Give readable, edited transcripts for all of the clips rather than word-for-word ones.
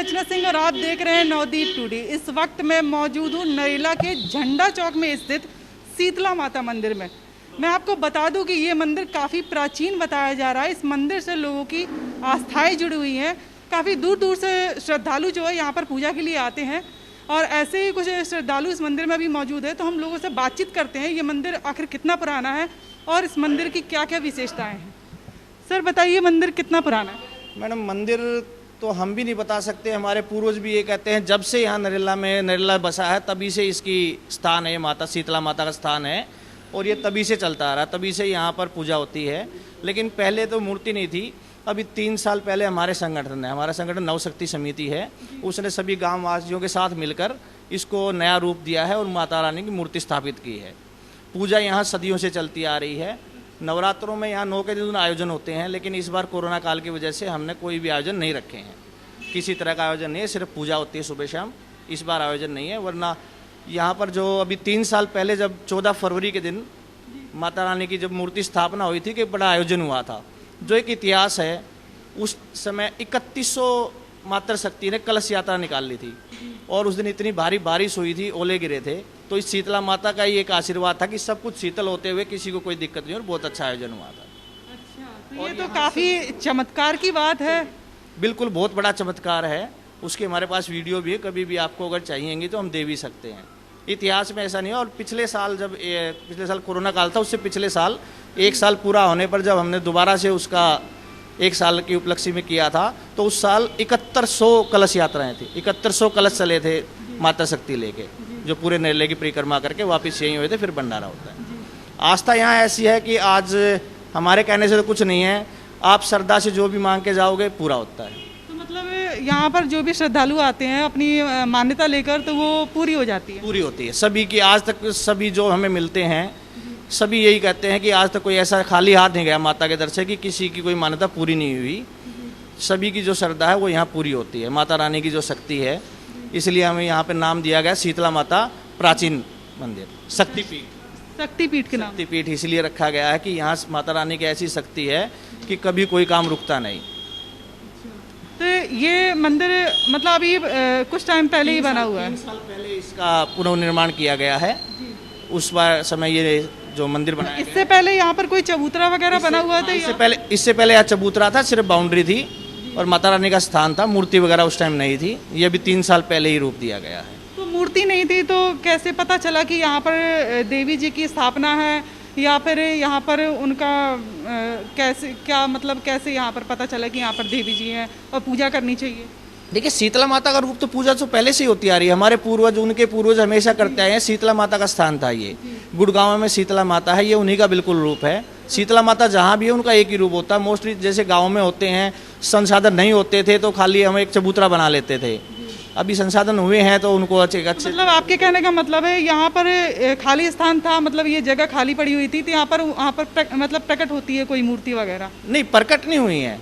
रचना सिंह और आप देख रहे हैं नवदीप टुडे। इस वक्त मैं मौजूद हूँ नरेला के झंडा चौक में स्थित शीतला माता मंदिर में। मैं आपको बता दूं कि ये मंदिर काफ़ी प्राचीन बताया जा रहा है। इस मंदिर से लोगों की आस्थाएं जुड़ी हुई हैं। काफ़ी दूर दूर से श्रद्धालु जो है यहाँ पर पूजा के लिए आते हैं और ऐसे ही कुछ श्रद्धालु इस मंदिर में भी मौजूद है। तो हम लोगों से बातचीत करते हैं, ये मंदिर आखिर कितना पुराना है और इस मंदिर की क्या क्या विशेषताएँ हैं। सर बताइए, मंदिर कितना पुराना है? मैडम, मंदिर तो हम भी नहीं बता सकते, हमारे पूर्वज भी ये कहते हैं जब से यहाँ नरेला बसा है तभी से इसकी स्थान है, माता शीतला माता का स्थान है और ये तभी से चलता आ रहा है, तभी से यहाँ पर पूजा होती है। लेकिन पहले तो मूर्ति नहीं थी। अभी 3 साल पहले हमारा संगठन नवशक्ति समिति है, उसने सभी गाँव वासियों के साथ मिलकर इसको नया रूप दिया है और माता रानी की मूर्ति स्थापित की है। पूजा यहाँ सदियों से चलती आ रही है। नवरात्रों में यहाँ 9 के दिन आयोजन होते हैं, लेकिन इस बार कोरोना काल की वजह से हमने कोई भी आयोजन नहीं रखे हैं। किसी तरह का आयोजन नहीं है, सिर्फ पूजा होती है सुबह शाम। इस बार आयोजन नहीं है, वरना यहाँ पर जो अभी 3 साल पहले जब 14 फरवरी के दिन माता रानी की जब मूर्ति स्थापना हुई थी कि बड़ा आयोजन हुआ था। जो एक इतिहास है, उस समय 3100 मातृ शक्ति ने कलश यात्रा निकाल ली थी और उस दिन इतनी भारी बारिश हुई थी, ओले गिरे थे। तो इस शीतला माता का ही एक आशीर्वाद था कि सब कुछ शीतल होते हुए किसी को कोई दिक्कत नहीं और बहुत अच्छा आयोजन हुआ था। अच्छा, तो ये तो काफ़ी चमत्कार की बात है। बिल्कुल, बहुत बड़ा चमत्कार है। उसके हमारे पास वीडियो भी है, कभी भी आपको अगर चाहिएंगे तो हम दे भी सकते हैं। इतिहास में ऐसा नहीं है। और पिछले साल कोरोना काल था, उससे पिछले साल 1 साल पूरा होने पर जब हमने दोबारा से उसका 1 साल की उपलक्ष्य में किया था, तो उस साल 7100 कलश यात्राएं थी। 7100 कलश चले थे माता शक्ति लेके, जो पूरे नरेले की परिक्रमा करके वापस यहीं हुए थे। फिर भंडारा होता है। आस्था यहाँ ऐसी है कि आज हमारे कहने से तो कुछ नहीं है, आप श्रद्धा से जो भी मांग के जाओगे पूरा होता है। तो मतलब यहाँ पर जो भी श्रद्धालु आते हैं अपनी मान्यता लेकर, तो वो पूरी हो जाती है? पूरी होती है सभी की। आज तक सभी जो हमें मिलते हैं सभी यही कहते हैं कि आज तक कोई ऐसा खाली हाथ नहीं गया माता के दर से कि किसी की कोई मान्यता पूरी नहीं हुई। सभी की जो श्रद्धा है वो यहाँ पूरी होती है। माता रानी की जो शक्ति है, इसलिए हमें यहाँ पे नाम दिया गया शीतला माता प्राचीन मंदिर, शक्तिपीठ के नाम। शक्तिपीठ इसलिए रखा गया है कि यहाँ माता रानी की ऐसी शक्ति है कि कभी कोई काम रुकता नहीं। तो ये मंदिर मतलब अभी कुछ टाइम पहले ही बना हुआ है? 3 साल पहले इसका पुनर्निर्माण किया गया है। उस बार समय ये जो मंदिर बनाया, इससे पहले यहाँ पर कोई चबूतरा वगैरह बना हुआ था? इससे पहले यहाँ चबूतरा था, सिर्फ बाउंड्री थी और माता रानी का स्थान था। मूर्ति वगैरह उस टाइम नहीं थी। ये भी 3 साल पहले ही रूप दिया गया है। तो मूर्ति नहीं थी तो कैसे पता चला कि यहाँ पर देवी जी की स्थापना है, या फिर यहाँ पर उनका कैसे यहाँ पर पता चला कि यहाँ पर देवी जी हैं और पूजा करनी चाहिए? देखिए, शीतला माता का रूप तो पूजा तो पहले से ही होती आ रही है। हमारे पूर्वज, उनके पूर्वज हमेशा करते आए हैं। शीतला माता का स्थान था ये। गुड़गांव में शीतला माता है, ये उन्हीं का बिल्कुल रूप है। शीतला माता जहाँ भी है उनका एक ही रूप होता है। मोस्टली जैसे गाँव में होते हैं, संसाधन नहीं होते थे तो खाली हम एक चबूतरा बना लेते थे। अभी संसाधन हुए हैं तो उनको अच्छे मतलब आपके कहने का मतलब है यहाँ पर खाली स्थान था, मतलब ये जगह खाली पड़ी हुई थी तो यहाँ पर मतलब प्रकट होती है कोई मूर्ति वगैरह? नहीं, प्रकट नहीं हुई है।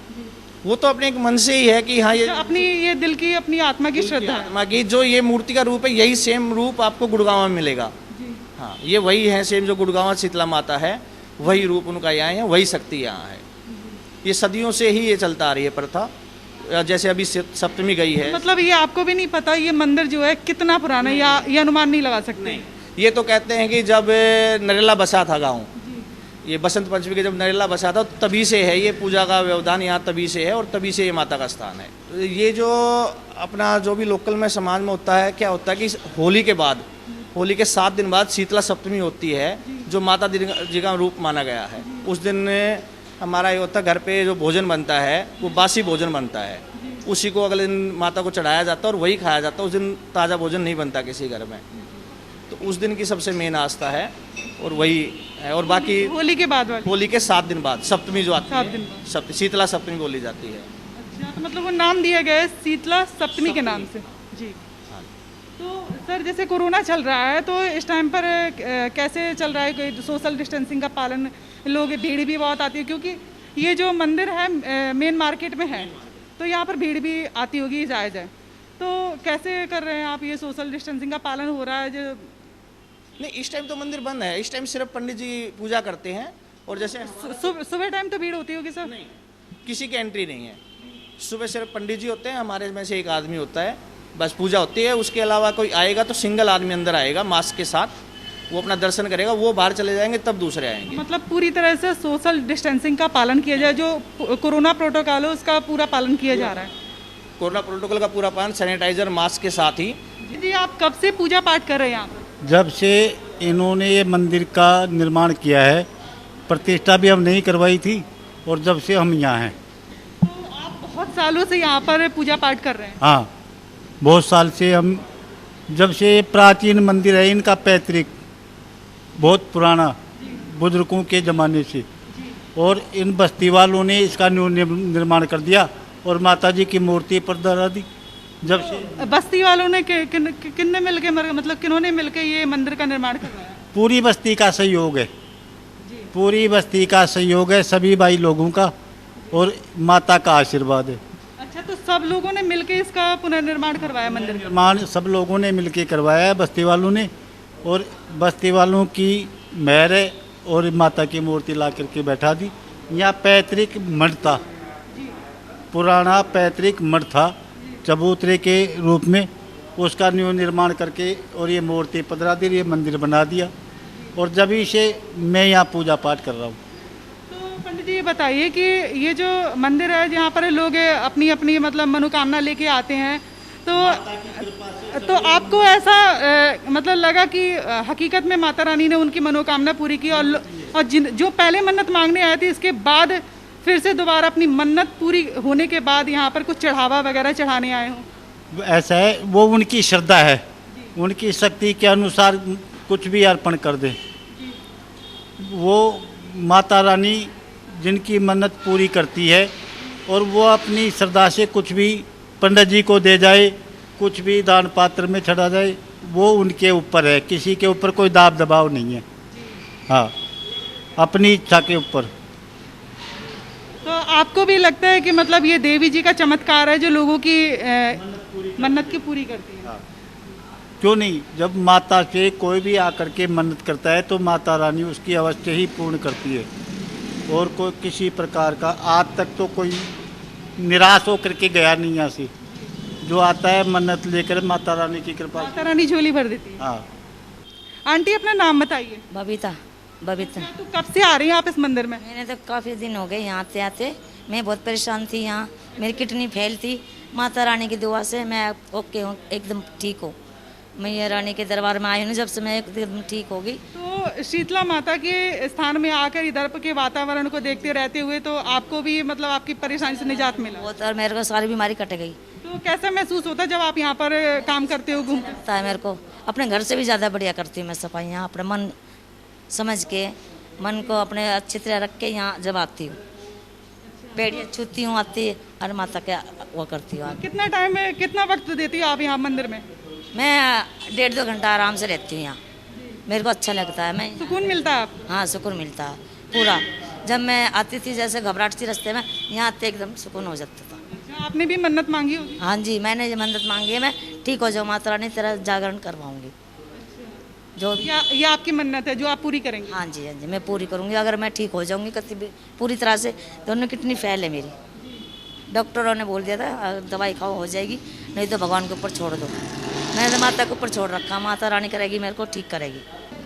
वो तो अपने एक मन से ही है कि हाँ, ये अपनी ये दिल की अपनी आत्मा की श्रद्धा, आत्मा की जो ये मूर्ति का रूप है, यही सेम रूप आपको गुड़गांव में मिलेगा। हाँ, ये वही है सेम जो गुड़गांव शीतला माता है, वही रूप उनका यहाँ है, वही शक्ति यहाँ है। ये सदियों से ही ये चलता आ रही है प्रथा। जैसे अभी सप्तमी गई है। मतलब ये आपको भी नहीं पता ये मंदिर जो है कितना पुराना है, या ये अनुमान नहीं लगा सकते? नहीं, ये तो कहते हैं कि जब नरेला बसा था गाँव, ये बसंत पंचमी के जब नरेला बसा था तभी से है ये पूजा का व्यवधान, यहाँ तभी से है और तभी से ये माता का स्थान है। तो ये जो अपना जो भी लोकल में समाज में होता है, क्या होता है कि होली के बाद, होली के 7 दिन बाद शीतला सप्तमी होती है, जो माता जी का रूप माना गया है। उस दिन हमारा ये होता है, घर पे जो भोजन बनता है वो बासी भोजन बनता है, उसी को अगले दिन माता को चढ़ाया जाता है और वही खाया जाता है। उस दिन ताज़ा भोजन नहीं बनता किसी घर में। तो उस दिन की सबसे मेन आस्था है और वही है। और बाकी होली के बाद, होली के 7 दिन बाद सप्तमी जो आती है, शीतला सप्तमी बोली जाती है। अच्छा, तो मतलब वो नाम दिया गया है शीतला सप्तमी के नाम से जी। तो सर, जैसे कोरोना चल रहा है तो इस टाइम पर कैसे चल रहा है? कोई सोशल डिस्टेंसिंग का पालन, लोग भीड़ भी बहुत आती है क्योंकि ये जो मंदिर है मेन मार्केट में है, तो यहाँ पर भीड़ भी आती होगी जायज़ है। तो कैसे कर रहे हैं आप? ये सोशल डिस्टेंसिंग का पालन हो रहा है? जो नहीं, इस टाइम तो मंदिर बंद है। इस टाइम सिर्फ पंडित जी पूजा करते हैं और जैसे सुबह टाइम तो भीड़ होती होगी सर? नहीं, किसी की एंट्री नहीं है। सुबह सिर्फ पंडित जी होते हैं, हमारे में से एक आदमी होता है, बस पूजा होती है। उसके अलावा कोई आएगा तो सिंगल आदमी अंदर आएगा मास्क के साथ, वो अपना दर्शन करेगा, वो बाहर चले जाएंगे तब दूसरे आएंगे। मतलब पूरी तरह से सोशल डिस्टेंसिंग का पालन किया जाए, जो कोरोना प्रोटोकॉल है उसका पूरा पालन किया जा रहा है। कोरोना प्रोटोकॉल का पूरा पालन, सैनिटाइजर, मास्क के साथ ही। जी, आप कब से पूजा पाठ कर रहे हैं यहाँ पर? जब से इन्होंने ये मंदिर का निर्माण किया है, प्रतिष्ठा भी हम नहीं करवाई थी, और जब से हम यहाँ हैं। तो आप बहुत सालों से यहाँ पर पूजा पाठ कर रहे हैं? हाँ, बहुत साल से हम, जब से ये प्राचीन मंदिर है, इनका पैतृक बहुत पुराना, बुजुर्गों के ज़माने से, और इन बस्ती वालों ने इसका निर्माण कर दिया और माता जी की मूर्ति पर धरा दी। जब से बस्ती वालों ने किन्ने मिलके मतलब किन्होंने मिलके ये मंदिर का निर्माण करवाया? पूरी बस्ती का सहयोग है, पूरी बस्ती का सहयोग है, सभी भाई लोगों का, और माता का आशीर्वाद है। अच्छा, तो सब लोगों ने मिलके इसका पुनर्निर्माण करवाया मंदिर का? निर्माण सब लोगों ने मिलके करवाया है, बस्ती वालों ने, और बस्ती वालों की मेहर है, और माता की मूर्ति ला करके बैठा दी। यहाँ पैतृक मठ था, पुराना पैतृक मठ था, चबूतरे के रूप में, उसका न्यू निर्माण करके और ये मूर्ति पधरा दी, ये मंदिर बना दिया, और जब से मैं यहाँ पूजा पाठ कर रहा हूँ। तो पंडित जी ये बताइए कि ये जो मंदिर है जहाँ पर लोग अपनी अपनी मतलब मनोकामना लेके आते हैं, तो आपको ऐसा मतलब लगा कि हकीकत में माता रानी ने उनकी मनोकामना पूरी की, और जो पहले मन्नत मांगने आए थे, इसके बाद फिर से दोबारा अपनी मन्नत पूरी होने के बाद यहाँ पर कुछ चढ़ावा वगैरह चढ़ाने आए हों? ऐसा है, वो उनकी श्रद्धा है, उनकी शक्ति के अनुसार कुछ भी अर्पण कर दे। वो माता रानी जिनकी मन्नत पूरी करती है, और वो अपनी श्रद्धा से कुछ भी पंडित जी को दे जाए, कुछ भी दान पात्र में चढ़ा जाए, वो उनके ऊपर है, किसी के ऊपर कोई दाब दबाव नहीं है। हाँ, अपनी इच्छा के ऊपर। तो आपको भी लगता है कि मतलब ये देवी जी का चमत्कार है जो लोगों की मन्नत की पूरी करती है? क्यों नहीं, जब माता से कोई भी आकर के मन्नत करता है तो माता रानी उसकी अवश्य ही पूर्ण करती है, और कोई किसी प्रकार का आज तक तो कोई निराश होकर के गया नहीं यहाँ से। जो आता है मन्नत लेकर, माता रानी की कृपा, माता रानी झोली भर देती है। हाँ। आंटी अपना नाम बताइए। बबीता। बबीता। तो कब से आ रही हैं आप इस मंदिर में? मैंने तो काफ़ी दिन हो गए यहाँ आते आते, मैं बहुत परेशान थी यहाँ, मेरी किडनी फेल थी, माता रानी की दुआ से मैं ओके हूँ, एकदम ठीक हूँ। मैया रानी के दरबार में आई हूँ जब से, मैं एकदम ठीक होगी। तो शीतला माता के स्थान में आकर इधर के वातावरण को देखते रहते हुए तो आपको भी मतलब आपकी परेशानी से निजात मिला? बहुत, और मेरे को सारी बीमारी कट गई। तो कैसा महसूस होता है जब आप यहाँ पर काम करते हो, घूमते हो? लगता है मेरे को अपने घर से भी ज़्यादा बढ़िया करती हूँ मैं सफाई यहाँ, अपने मन समझ के, मन को अपने अच्छी तरह रख के यहाँ जब आती हूँ, पेड़ियाँ छूती हूँ आती, और माता क्या वो करती हूँ। कितना टाइम है, कितना वक्त देती हो आप यहाँ मंदिर में? मैं 1.5-2 घंटा आराम से रहती हूँ यहाँ, मेरे को अच्छा लगता है। मैं सुकून मिलता है आप? हाँ, सुकून मिलता है पूरा। जब मैं आती थी जैसे घबराहट थी रास्ते में, यहाँ आते एकदम सुकून हो जाता था। अच्छा, आपने भी मन्नत मांगी होगी? हाँ जी, मैंने जो मन्नत मांगी है, मैं ठीक हो जाऊँ, माता रानी तेरा जागरण करवाऊँगी। जो ये आपकी मन्नत है जो आप पूरी करेंगे? हाँ जी, हाँ जी, मैं पूरी करूँगी। अगर मैं ठीक हो जाऊँगी कभी भी पूरी तरह से, दोनों किडनी फेल है मेरी, डॉक्टरों ने बोल दिया था दवाई खाओ हो जाएगी, नहीं तो भगवान के ऊपर छोड़ दो। मैंने तो माता के ऊपर छोड़ रखा, माता रानी करेगी, मेरे को ठीक करेगी।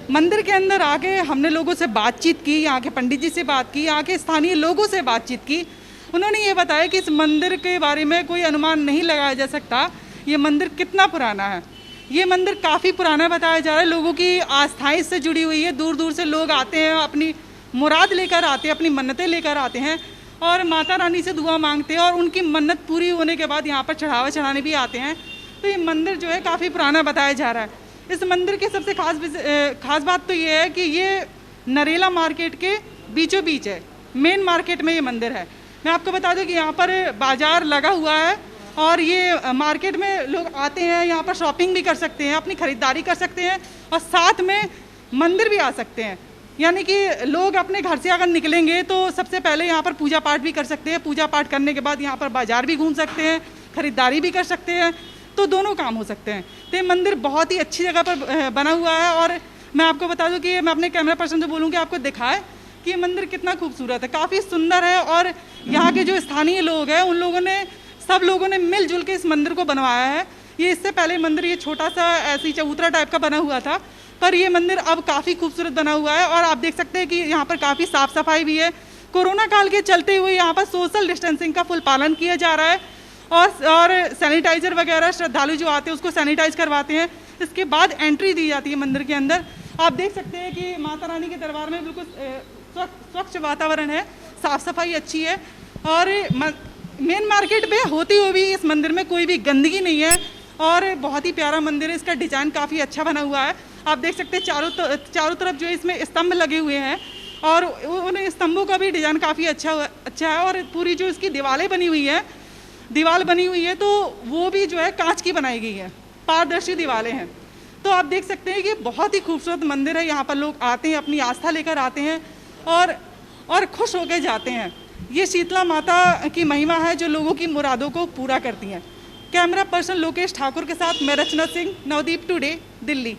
मंदिर के अंदर आके हमने लोगों से बातचीत की, यहाँ के पंडित जी से बात की, यहाँ के स्थानीय लोगों से बातचीत की। उन्होंने ये बताया कि इस मंदिर के बारे में कोई अनुमान नहीं लगाया जा सकता, ये मंदिर कितना पुराना है। ये मंदिर काफ़ी पुराना बताया जा रहा है, लोगों की आस्थाएं इससे जुड़ी हुई है, दूर दूर से लोग आते हैं, अपनी मुराद लेकर आते हैं, अपनी मन्नतें लेकर आते हैं, और माता रानी से दुआ मांगते हैं, और उनकी मन्नत पूरी होने के बाद यहाँ पर चढ़ावा चढ़ाने भी आते हैं। तो ये मंदिर जो है काफ़ी पुराना बताया जा रहा है। इस मंदिर की सबसे खास बात तो ये है कि ये नरेला मार्केट के बीचों बीच है, मेन मार्केट में ये मंदिर है। मैं आपको बता दूं कि यहाँ पर बाजार लगा हुआ है, और ये मार्केट में लोग आते हैं, यहाँ पर शॉपिंग भी कर सकते हैं, अपनी ख़रीदारी कर सकते हैं, और साथ में मंदिर भी आ सकते हैं। यानी कि लोग अपने घर से अगर निकलेंगे तो सबसे पहले यहाँ पर पूजा पाठ भी कर सकते हैं, पूजा पाठ करने के बाद यहाँ पर बाज़ार भी घूम सकते हैं, ख़रीदारी भी कर सकते हैं, तो दोनों काम हो सकते हैं। तो ये मंदिर बहुत ही अच्छी जगह पर बना हुआ है, और मैं आपको बता दूं कि मैं अपने कैमरा पर्सन से बोलूँ कि आपको दिखाए कि ये मंदिर कितना खूबसूरत है, काफ़ी सुंदर है। और यहाँ के जो स्थानीय लोग हैं उन लोगों ने, सब लोगों ने मिलजुल के इस मंदिर को बनवाया है। ये इससे पहले मंदिर ये छोटा सा ऐसी चबूतरा टाइप का बना हुआ था, पर ये मंदिर अब काफ़ी खूबसूरत बना हुआ है। और आप देख सकते हैं कि यहाँ पर काफ़ी साफ़ सफाई भी है। कोरोना काल के चलते हुए यहाँ पर सोशल डिस्टेंसिंग का फुल पालन किया जा रहा है और सैनिटाइज़र वगैरह श्रद्धालु जो आते हैं उसको सैनिटाइज करवाते हैं। इसके बाद एंट्री दी जाती है मंदिर के अंदर। आप देख सकते हैं कि माता रानी के दरबार में बिल्कुल स्वच्छ वातावरण है, साफ़ सफाई अच्छी है और मेन मार्केट पे होते हुए भी इस मंदिर में कोई भी गंदगी नहीं है और बहुत ही प्यारा मंदिर है। इसका डिज़ाइन काफ़ी अच्छा बना हुआ है। आप देख सकते हैं चारों तरफ जो इसमें स्तंभ लगे हुए हैं और उन स्तंभों का भी डिज़ाइन काफ़ी अच्छा है। और पूरी जो इसकी दीवार बनी हुई है तो वो भी जो है कांच की बनाई गई है, पारदर्शी दीवारें हैं। तो आप देख सकते हैं कि बहुत ही खूबसूरत मंदिर है। यहाँ पर लोग आते हैं, अपनी आस्था लेकर आते हैं और खुश होकर जाते हैं। ये शीतला माता की महिमा है जो लोगों की मुरादों को पूरा करती हैं। कैमरा पर्सन लोकेश ठाकुर के साथ मैं रचना सिंह, नवदीप टुडे, दिल्ली।